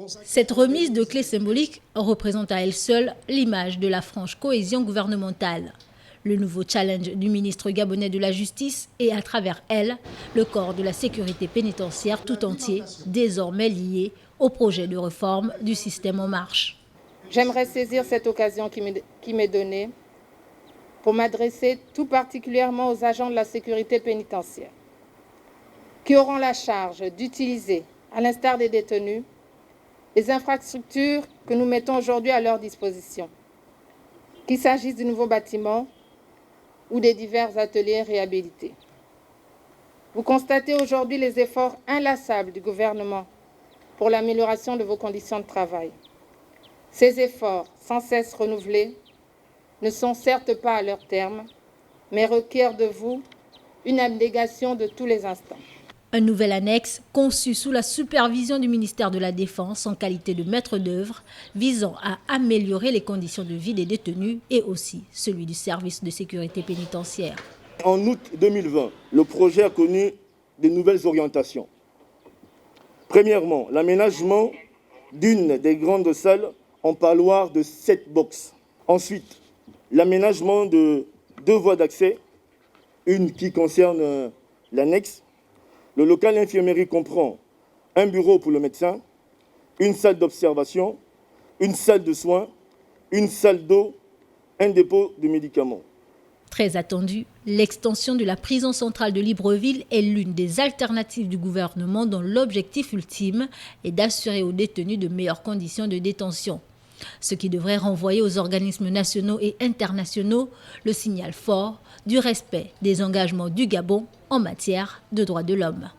Cette remise de clés symboliques représente à elle seule l'image de la franche cohésion gouvernementale. Le nouveau challenge du ministre gabonais de la Justice et à travers elle, le corps de la sécurité pénitentiaire tout entier, désormais lié au projet de réforme du système en marche. J'aimerais saisir cette occasion qui m'est donnée pour m'adresser tout particulièrement aux agents de la sécurité pénitentiaire qui auront la charge d'utiliser, à l'instar des détenus, les infrastructures que nous mettons aujourd'hui à leur disposition, qu'il s'agisse du nouveau bâtiment ou des divers ateliers réhabilités. Vous constatez aujourd'hui les efforts inlassables du gouvernement pour l'amélioration de vos conditions de travail. Ces efforts, sans cesse renouvelés, ne sont certes pas à leur terme, mais requièrent de vous une abnégation de tous les instants. Un nouvel annexe conçu sous la supervision du ministère de la Défense en qualité de maître d'œuvre visant à améliorer les conditions de vie des détenus et aussi celui du service de sécurité pénitentiaire. En août 2020, le projet a connu de nouvelles orientations. Premièrement, l'aménagement d'une des grandes salles en parloir de 7 boxes. Ensuite, l'aménagement de 2 voies d'accès, une qui concerne l'annexe. Le local infirmerie comprend un bureau pour le médecin, une salle d'observation, une salle de soins, une salle d'eau, un dépôt de médicaments. Très attendu, l'extension de la prison centrale de Libreville est l'une des alternatives du gouvernement dont l'objectif ultime est d'assurer aux détenus de meilleures conditions de détention. Ce qui devrait renvoyer aux organismes nationaux et internationaux le signal fort du respect des engagements du Gabon en matière de droits de l'homme.